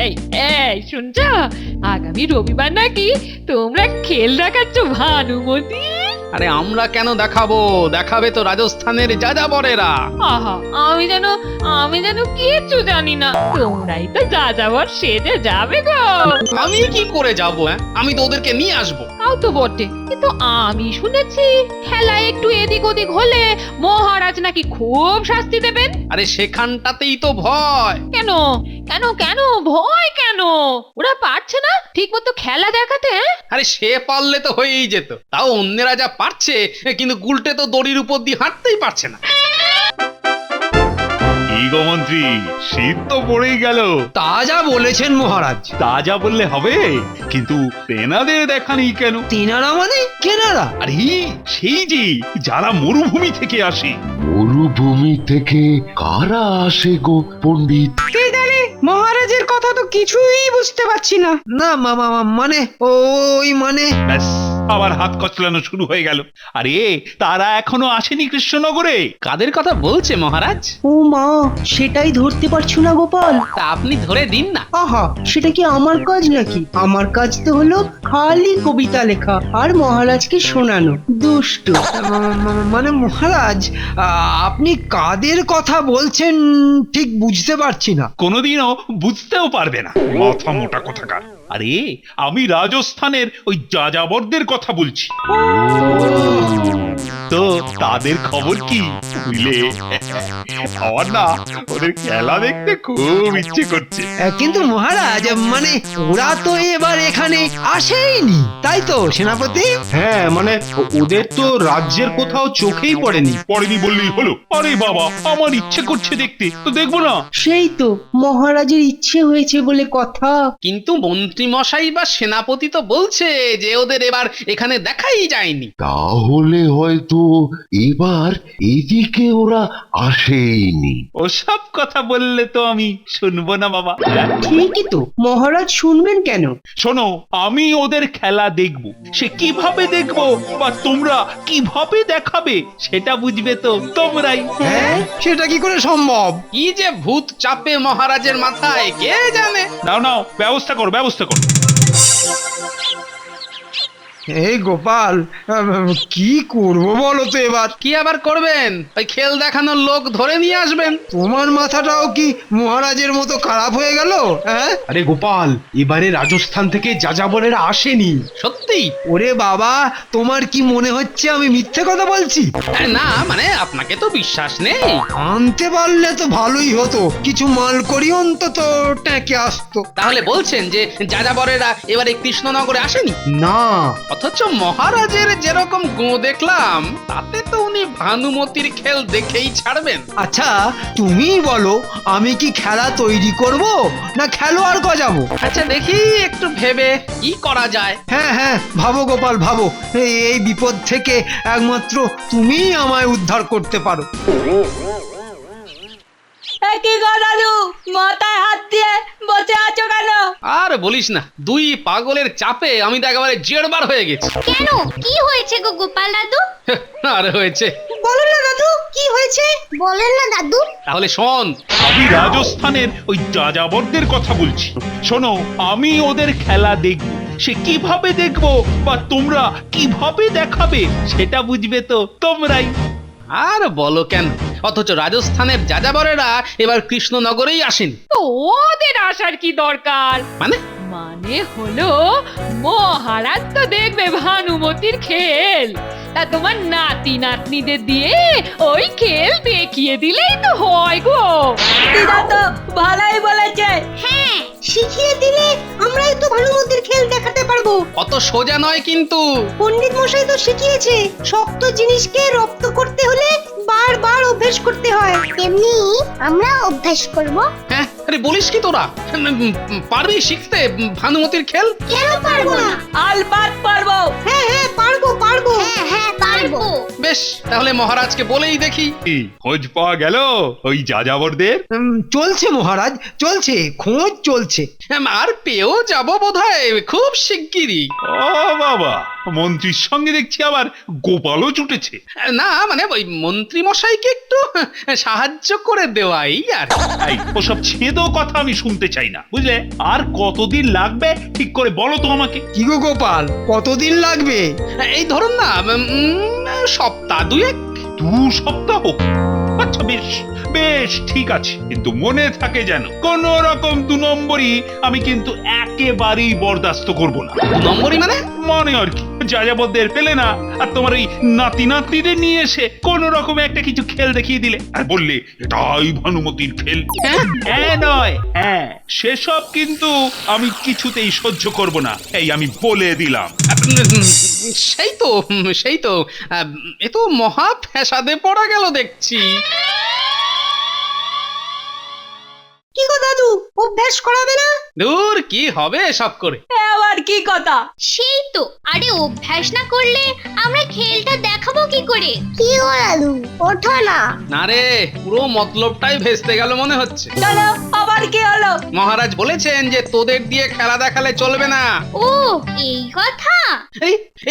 এই এই শুনছো, আগামী রবিবার নাকি তোমরা খেল দেখাচ্ছ ভানুমতি? আরে আমরা কেন দেখাবো, দেখাবে তো রাজস্থানের যাযাবরেরা। আহা, আমি যেন কিচ্ছু জানি না। তোমরাই তো যাযাবর সেজে যাবে গো। আমি কি করে যাবো? আমি তো ওদেরকে নিয়ে আসবো। তাও তো বটে, কিন্তু আমি শুনেছি খেলায় একটু এদিক ওদিক হলে মহারাজ নাকি খুব শাস্তি দেবেন। আরে সেখানটাতেই তো ভয়। কেন কেন কেন ভয় কেন? ওরা পারছে না ঠিক মতো খেলা দেখাতে? আরে সে পারলে তো হয়েই যেত, তাও অন্যেরা যা পারছে, কিন্তু গুলটে তো দড়ির উপর দিয়ে হাঁটতেই পারছে না। কি গো মন্ত্রী, শীত তো পড়েই গেল। তা যা বলেছেন মহারাজ। তা যা বললে হবে, কিন্তু তেনাদের দেখা নেই কেন? তেনারা মানে কেনারা? আরে সেই যে যারা মরুভূমি থেকে আসে। মরুভূমি থেকে কারা আসে গো পণ্ডিত? মহারাজের কথা তো কিছুই বুঝতে পারছি না। না মানে ওই মানে ব্যাস, আবার হাত কচলানো শুরু হয়ে গেল। আরে তারা এখনো আসেনি কৃষ্ণনগরে। কাদের কথা বলছে মহারাজ? ও মা, সেটাই ধরতে পারছো না গোপাল। তা আপনি ধরে দিন না। আহা, সেটা কি আমার কাজ নাকি? আমার কাজ তো হলো খালি কবিতা লেখা আর মহারাজকে শোনানো। দুষ্টু। মানে মহারাজ, আপনি কাদের কথা বলছেন ঠিক বুঝতে পারছি না। কোনোদিনও বুঝতেও পারবে না, মাথা মোটা কথাকার। আরে আমি রাজস্থানের ওই যাযাবরদের কথা বলছি। তো তাদের খবর কি বুঝলে? আমার না ওদের খেলা দেখতে খুব ইচ্ছে করছে। কিন্তু মহারাজ, মানে ওরা তো এবার এখানে আসেইনি, তাই তো সেনাপতি? হ্যাঁ, মানে ওদের তো রাজ্যের কোথাও চোখেই পড়েনি। পড়েনি বললেই হলো? আরে বাবা, আমার ইচ্ছে করছে দেখতে, তো দেখবো না? সেই তো মহারাজের ইচ্ছে হয়েছে বলে কথা। কিন্তু মন্ত্রী মশাই বা সেনাপতি তো বলছে যে ওদের এবার এখানে দেখাই যায়নি। তাহলে হয়তো এবার এদিকে ওরা আসেইনি। ওসব কথা বললে তো আমি শুনবো না বাবা। ঠিকই তো, মহারাজ শুনবেন কেন? শোনো, আমি ওদের খেলা দেখব, সে কিভাবে দেখবো বা তোমরা কিভাবে দেখাবে সেটা বুঝবে তো তোমরাই। হ্যাঁ, সেটা কি করে সম্ভব? কি যে ভূত চাপে মহারাজের মাথায় কে জানে। নাও নাও, ব্যবস্থা করো ব্যবস্থা করো। এই গোপাল, কি করব বলো তো এবার? কি আবার করবেন? ওই খেল দেখানোর লোক ধরে নিয়ে আসবেন। তোমার মাথাটাও কি মহারাজের মতো খারাপ হয়ে গেল? হ্যাঁ, আরে গোপাল, এবারে রাজস্থান থেকে যাযাবরেরা আসেনি। সত্যি? ওরে বাবা, তোমার কি মনে হচ্ছে আমি মিথ্যে কথা বলছি? না মানে আপনাকে তো বিশ্বাস নেই। আনতে পারলে তো ভালোই হতো, কিছু মাল করি অন্তত ট্যাঁকে আসতো। তাহলে বলছেন যে যাযাবরেরা এবারে কৃষ্ণনগরে আসেনি? না, অথচ মহারাজের যেরকম গো দেখলাম, তাতে তো উনি ভানুমতির খেল দেখেই ছাড়বেন। আচ্ছা, তুমিই বলো, আমি কি খেলা তৈরি করব না খেলোয়াড় গজাবো? আচ্ছা দেখি একটু ভেবে কি করা যায়। হ্যাঁ, ভাবো গোপাল ভাবো, এই বিপদ থেকে একমাত্র তুমিই আমায় উদ্ধার করতে পারো। কি গো দাদু, মাথায় হাত দিয়ে বসে আছো কেন? আর বলিস না, দুই পাগলের চাপে আমি তো একেবারে জেরবার হয়ে গেছি। কেন, কি হয়েছে গো গোপাল দাদু? আর হয়েছে, বলো না দাদু, কি হয়েছে? বলেন না দাদু। তাহলে শোন। আমি রাজস্থানের ওই যাযাবরদের কথা বলছি। শোনো, আমি ওদের খেলা দেখব, সে কিভাবে দেখবো বা তোমরা কিভাবে দেখাবে সেটা বুঝবে তো তোমরাই। আর বলো কেন, অথচ রাজস্থানের যাযাবরেরা এবার কৃষ্ণনগরেই আসেন। তো ওদের আসার কি দরকার? মানে মানে হলো মহারাজ তো দেখবে ভানুমতির খেল, তা তোমার নাতি নাতনিদের দিয়ে ওই খেল দেখিয়ে দিলেই তো হয় গো। দিদা তো ভালোই বলেছে। হ্যাঁ, শিখিয়ে দিলে আমরাই তো ভানুমতির খেল দেখাতে পারবো। অত সোজা নয় কিন্তু। পণ্ডিত মশাই তো শিখিয়েছে, শক্ত জিনিসকে রপ্ত করতে হলে বারবার অভ্যেস করতে হয়। তেমনি আমরা অভ্যাস করব। হ্যাঁ, আরে বলিস কি তোরা? পারবি শিখতে ভানুমতির খেল? কেন পারবো না? আলবাত পারবো। হ্যাঁ, পারবো। হ্যাঁ, পারবো। বেশ, তাহলে মহারাজকে বলেই দেখি। কি খোঁজ পাওয়া গেল ওই যাযাবরদের? চলছে মহারাজ, চলছে, খোঁজ চলছে। আর পেয়েও যাবো বোধহয় খুব শিগগিরই। ও বাবা, মন্ত্রীর সঙ্গে দেখছি আবার গোপালও জুটেছে। না মানে ওই মন্ত্রী মশাইকে একটু সাহায্য করে দেওয়াই আর কি। এই ওসব ছেদো কথা আমি শুনতে চাই না, বুঝলে? আর কতদিন লাগবে ঠিক করে বলো তো আমাকে। কি গো গোপাল, কতদিন লাগবে? এই ধরুন না সপ্তাহ দুয়েক। 2 সপ্তাহ? আচ্ছা বেশ বেশ ঠিক আছে, কিন্তু মনে থাকে যেন কোন রকম 2 নম্বরই আমি কিন্তু একেবারেই বরদাস্ত করব না। 2 নম্বরই মানে? মানে আর কি, যাযাবরদের পেলে না আর তোমার এই নাতি নাতনিদের নিয়ে এসে কোন রকমে একটা কিছু খেল দেখিয়ে দিলে আর বললে এটাই ভানুমতির খেল। হ্যাঁ নয় হ্যাঁ, সেসব কিন্তু আমি কিছুতেই সহ্য করব না, এই আমি বলে দিলাম। সেই তো এ তো মহা ফ্যাসাদে পড়া গেল দেখছি। কি গো দাদু, অভ্যাস করাবে না? দূর কি হবে সব করে। এ আবার কি কথা? সেই তো, আরে অভ্যাস না করলে আমরা খেলটা দেখাবো কি করে? কি গো দাদু, ওঠো না। না রে, পুরো মতলবটাই ভেস্তে গেল মনে হচ্ছে। কেন, আবার কি হলো? মহারাজ বলেছেন যে তোদের দিয়ে খেলা দেখালে চলবে না। ও এই কথা।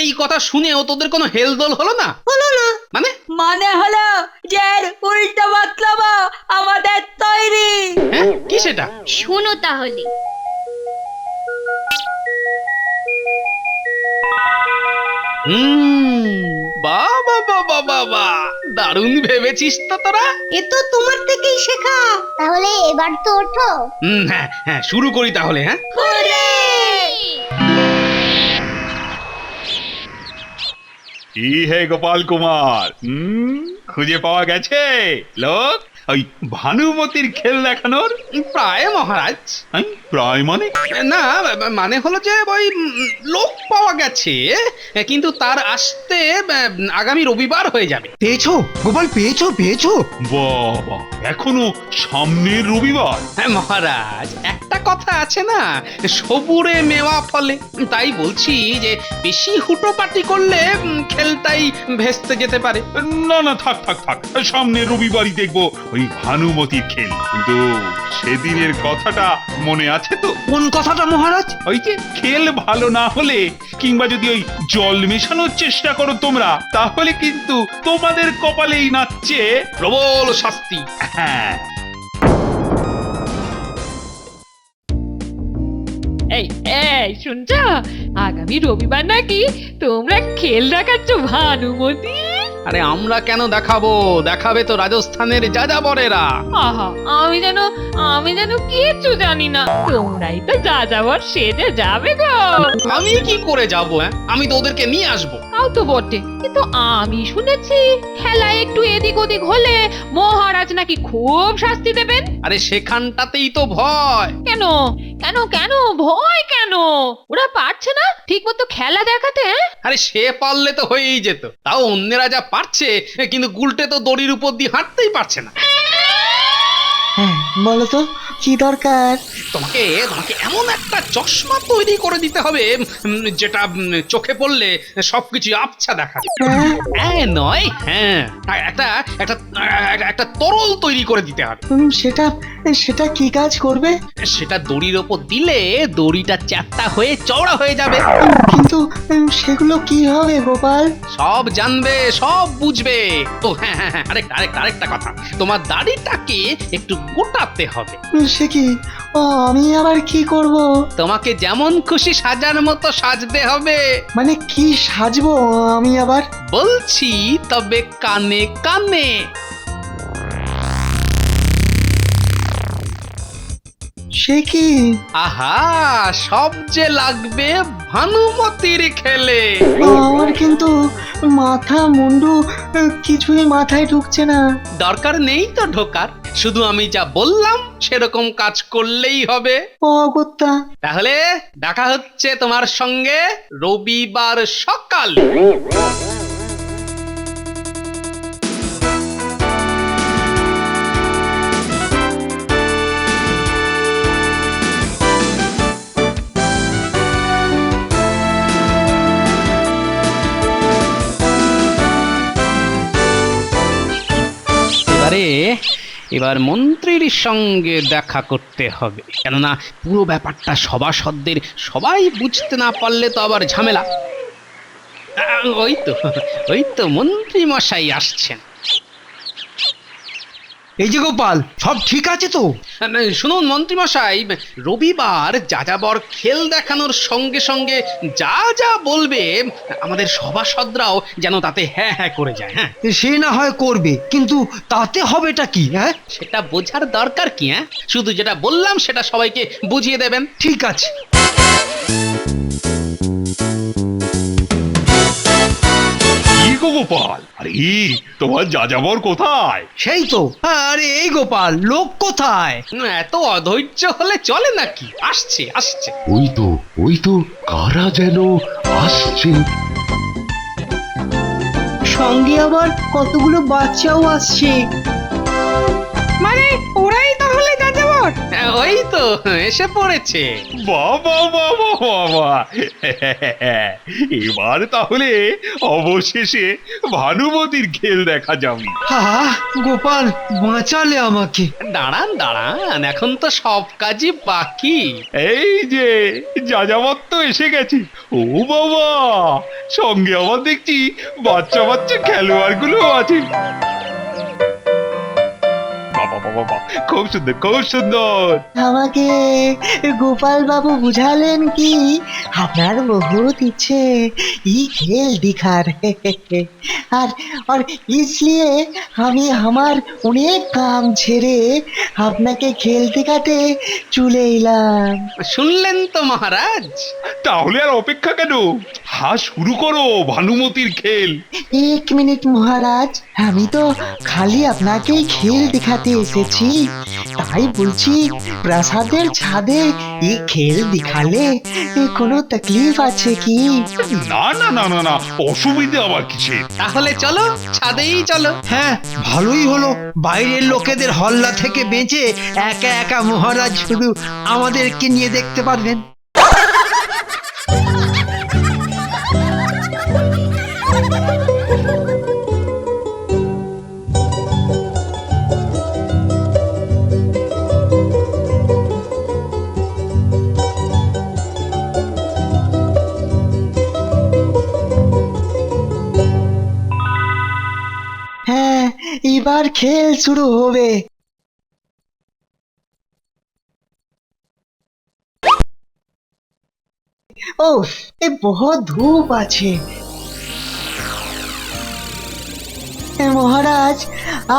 এই কথা শুনেও তোদের কোনো হেলদোল হলো না? মানে মানে হলো যে এর উল্টো মতলব আমাদের তৈরি। হ্যাঁ, কি সেটা? শোনো তাহলে। বাবা বাবা বাবা, দারুণ ভেবেছিস তো তোরা। এ তো তোমার থেকেই শেখা। তাহলে এবার তো ওঠো। হ্যাঁ হ্যাঁ, শুরু করি তাহলে। হ্যাঁ, কি হে গোপাল কুমার, খুঁজে পাওয়া গেছে লোক ওই ভানুমতির খেল দেখানোর? প্রায় মহারাজ। প্রায় মানে? না মানে হলো যে ওই লোক পাওয়া গেছে, কিন্তু তার আসতে আগামী রবিবার হয়ে যাবে। পেয়েছো গোপাল, পেয়েছো? বাবা, এখনো সামনের রবিবার? হ্যাঁ মহারাজ, একটা কথা আছে না, সবুরে মেওয়া ফলে। তাই বলছি যে বেশি হুটোপাটি করলে খেলটাই ভেস্তে যেতে পারে। না না, থাক সামনের রবিবারই দেখবো ওই ভানুমতির খেল। কিন্তু সেদিনের কথাটা মনে আছে তো? কোন কথাটা মহারাজ? ওই যে খেল ভালো না হলে কিংবা যদি ওই জল মেশানোর চেষ্টা করো তোমরা, তাহলে কিন্তু তোমাদের কপালেই নাচছে প্রবল শাস্তি। হ্যাঁ। এই এই শুনছ, আগামী রবিবার নাকি তোমরা খেল দেখাচ্ছ ভানুমতি? আরে আমরা কেন দেখাবো, দেখাবে তো রাজস্থানের যাযাবরেরা। আহা, আমি যেন কিচ্ছু জানি না। তোমরাই তো যাযাবর সেজে যাবে গো। আমি কি করে যাবো? আমি তো ওদেরকে নিয়ে আসবো। তাও তো বটে, কিন্তু আমি শুনেছি খেলায় একটু এদিক ওদিক হলে মহারাজ নাকি খুব শাস্তি দেবেন। আরে সেখানটাতেই তো ভয়। কেন কেন কেন ভয় কেন? ওরা পারছে না ঠিক মতো খেলা দেখাতে? আরে সে পারলে তো হয়েই যেত, তাও অন্যেরা যা পারছে, কিন্তু গুলটে তো দড়ির উপর দিয়ে হাঁটতেই পারছে না। হ্যাঁ বলো তো, কি দরকার? তোমাকে এমন একটা চশমা তৈরি করে দিতে হবে যেটা চোখে পড়লে সবকিছু আবছা দেখাবে। হ্যাঁ নয়, হ্যাঁ একটা তরল তৈরি করে দিতে হবে। সেটা কি কাজ করবে? সেটা দড়ির ওপর দিলে দড়িটা চ্যাপ্টা হয়ে চওড়া হয়ে যাবে। কিন্তু সেগুলো কি হবে গোপাল? সব জানবে, সব বুঝবে তো। হ্যাঁ আরেকটা কথা, তোমার দাড়িটাকে একটু গোটাতে হবে। সে কি? ও আমি আবার কি করব? তোমাকে যেমন খুশি সাজার মতো সাজতে হবে। মানে কি সাজবো আমি আবার? বলছি, তবে কানে কানে। সে কি? আহা, সব যে লাগবে ভানুমতির খেলে। আমার কিন্তু মাথা মুন্ডু কিছুই মাথায় ঢুকছে না। দরকার নেই তো ঢোকার, শুধু আমি যা বললাম সেরকম কাজ করলেই হবে। ও অগত্যা। তাহলে দেখা হচ্ছে তোমার সঙ্গে রবিবার সকাল। এবার মন্ত্রীর সঙ্গে দেখা করতে হবে, কেননা পুরো ব্যাপারটা সভাসদদের সবাই বুঝতে না পারলে তো আবার ঝামেলা। ওই তো মন্ত্রী মশাই আসছেন। এই যে গোপাল, সব ঠিক আছে তো? শুনুন মন্ত্রী মশাই, রবিবার যাযাবর খেল দেখানোর সঙ্গে সঙ্গে যা যা বলবে আমাদের সভাসদরাও যেন তাতে হ্যাঁ হ্যাঁ করে যায়। হ্যাঁ, সে না হয় করবে, কিন্তু তাতে হবেটা কি? হ্যাঁ, সেটা বোঝার দরকার কি? হ্যাঁ, শুধু যেটা বললাম সেটা সবাইকে বুঝিয়ে দেবেন। ঠিক আছে। কি গো গোপাল, আরে তোমার যাযাবর কোথায়? সেই তো। আরে এই গোপাল, লোক কোথায়? এত অধৈর্য হলে চলে নাকি? আসছে আসছে। ওই তো কারা যেন আসছে। সঙ্গে আবার কতগুলো বাচ্চাও আসছে। মানে ওরাই তাহলে যাযাবর? ওই তো এসে পড়েছে। বাবা বাবা বাবা, এবার তাহলে অবশেষে ভানুমতির খেল দেখা যাবে। গোপাল, বাঁচালে আমাকে। দাঁড়ান, এখন তো সব কাজই বাকি। এই যে যাযাবর তো এসে গেছে। ও বাবা, সঙ্গে আমার দেখছি বাচ্চা বাচ্চা খেলোয়াড় গুলো আছে। বাবা বাবা বাবা, খুব সুন্দর খুব সুন্দর। আমাকে গোপাল বাবু বুঝালেন কি আপনার বহুত ইচ্ছে ये खेल दिखा रहे हैं और इसलिए আমি আমার অনেক কাম ছেড়ে আপনাকে খেল দেখাতে চলে এলাম। শুনলেন তো মহারাজ? তাহলে আর অপেক্ষা কেন? শুরু করো ভানুমতির খেল। এক মিনিট মহারাজ, আমি তো খালি আপনাকেই খেল দেখাতে এসেছি, তাই বলছি প্রাসাদের ছাদে এই খেল দেখালে কোনো তকলিফ আছে কি? না না না না না, অসুবিধা আবার কিসে? তাহলে চলো, ছাদেই চলো। হ্যাঁ, ভালোই হলো। বাইরের লোকেদের হল্লা থেকে বেঁচে একা একা মহারাজ শুধু আমাদেরকে নিয়ে দেখতে পারবেন। হ্যাঁ, এবার খেল শুরু হবে। ओह, ये बहुत धूप আছে। মহারাজ,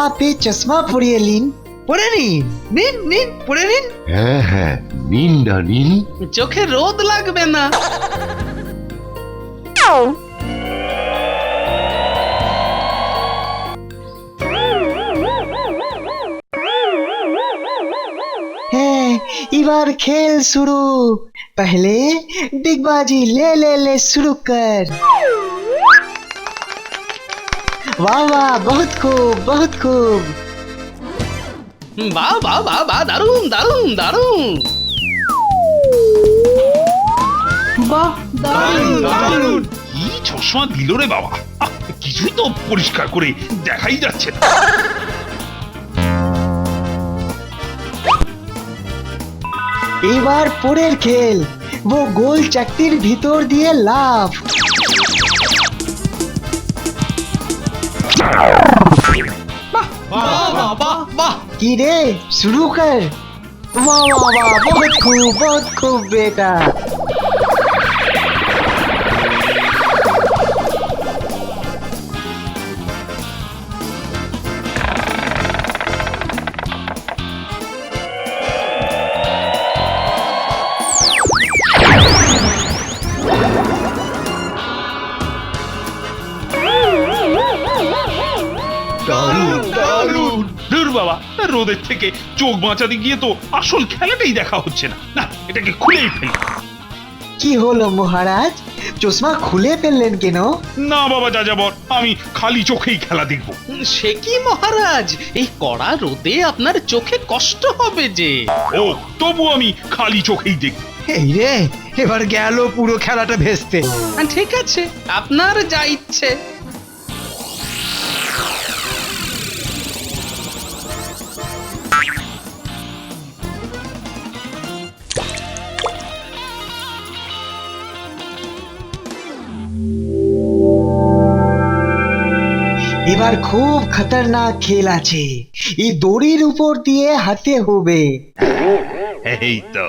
आप ये चश्मा পরিয়ে নিন। পরে নিন, নিন নিন, পরে নিন। হ্যাঁ, নিন না নিন। চোখে রোদ লাগবে না। হ্যাঁ, এবার খেল শুরু। पहले डिगबाजी ले शुरू कर। वाह वाह, बहुत खूब बहुत खूब। বাহ বাহ বাহ বাহ, দারুণ দারুণ দারুণ। বাহ, দারুণ দারুণ। কি চশমা দিল রে বাবা, কিছুই তো পরিষ্কার করে দেখাই যাচ্ছে না। এবার পরের খেল, वो গোল চাকতির ভিতর দিয়ে লাফ। বাহ বাহ বাহ বাহ। কি রে, শুরু কর। वाह वाह वाह, बहुत खूब बेटा। দারুণ দারুণ। ধুর বাবা, রোদের থেকে চোখ বাঁচাতে গিয়ে তো আসল খেলাটাই দেখা হচ্ছে না। না, এটাকে খুলেই ফেলি। কি হলো মহারাজ, চশমা খুলে ফেললেন কেন? না বাবা যাযাবর, আমি খালি চোখেই খেলা দেখবো। সে কি মহারাজ, এই কড়া রোদে আপনার চোখে কষ্ট হবে যে। ও, তবু আমি খালি চোখেই দেখবো। এই রে, এবার গেল পুরো খেলাটা ভেস্তে। ঠিক আছে, আপনার যা ইচ্ছে। এবার খুব খতরনাক খেল আছে, এই দড়ির উপর দিয়ে হাঁটতে হবে। এই তো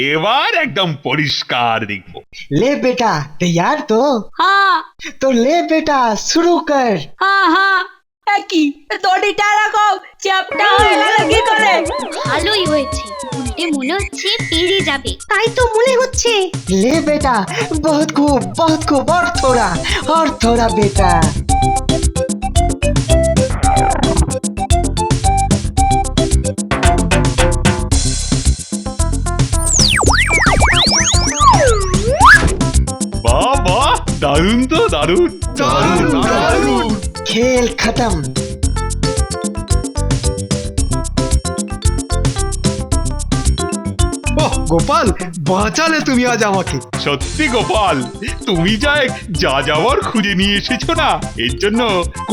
এবার একদম পরিষ্কার দেখবো। ले बेटा तैयार हाँ तो ले बेटा शुरू कर। हाँ हाँ কি দড়িটা এরকম চ্যাপটা হয়ে গেল কি করে? ভালোই হয়েছে, উল্টে মনে হচ্ছে পেরিয়ে যাবে। তাই তো মনে হচ্ছে। ले बेटा बहुत खूब और थोड़ा बेटा। বাহ বাহ, দারুণ তো দারুণ। खेल खत्म। ওহ গোপাল, বাঁচালে তুমি আজ আমাকে। সত্যি গোপাল, তুমি যা যাওয়ার খুঁজে নিয়ে এসেছো না, এর জন্য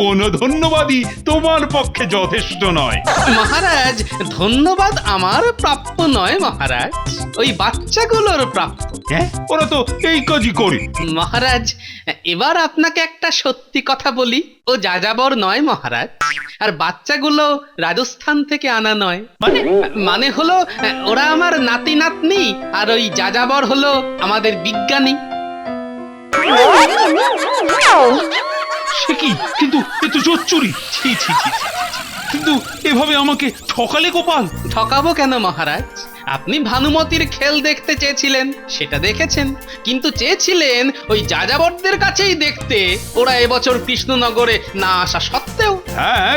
কোনো ধন্যবাদই তোমার পক্ষে যথেষ্ট নয়। মহারাজ, ধন্যবাদ আমার প্রাপ্য নয় মহারাজ, ওই বাচ্চাগুলোর প্রাপ্য। হ্যাঁ, ওরা তো এই কাজই করে। মহারাজ, এবার আপনাকে একটা সত্যি কথা বলি, ও যাযাবর নয় মহারাজ, আর বাচ্চাগুলো রাজস্থান থেকে আনা নয়। মানে হলো ওরা আমার নাতি নাতনি, আর ওই যাযাবর হলো আমাদের বিজ্ঞানী। সে কি? কিন্তু এ তো জোচ্চুরি। ছি ছি ছি ছি, ছি। কিন্তু এভাবে আমাকে ঠকালে গোপাল। ঠকাবো কেন মহারাজ? আপনি ভানুমতির খেল দেখতে চেয়েছিলেন, সেটা দেখেছেন, কিন্তু চেয়েছিলেন ওই যাযাবরদের কাছেই দেখতে, ওরা এবছর কৃষ্ণনগরে না আসা সত্ত্বেও। হ্যাঁ,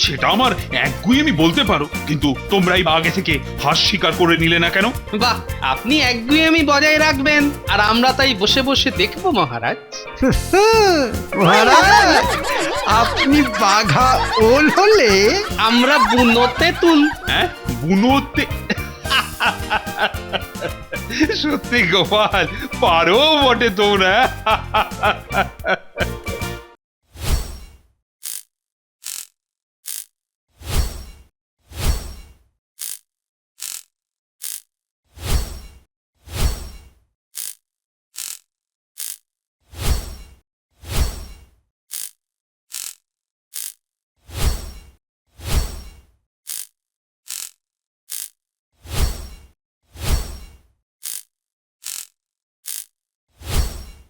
সেটা আমার একগুঁয়েমি বলতে পারো, কিন্তু তোমরাই আগে থেকে হাস স্বীকার করে নিলে না কেন? বাহ, আপনি একগুঁয়েমি বজায় রাখবেন আর আমরা তাই বসে বসে দেখবো মহারাজ। মহারাজ, আপনি বাঘা ওল হলে আমরা বুনোতে তুল। হ্যাঁ, বুনোতে। সত্যি গোপাল, পারো বটে তোমরা।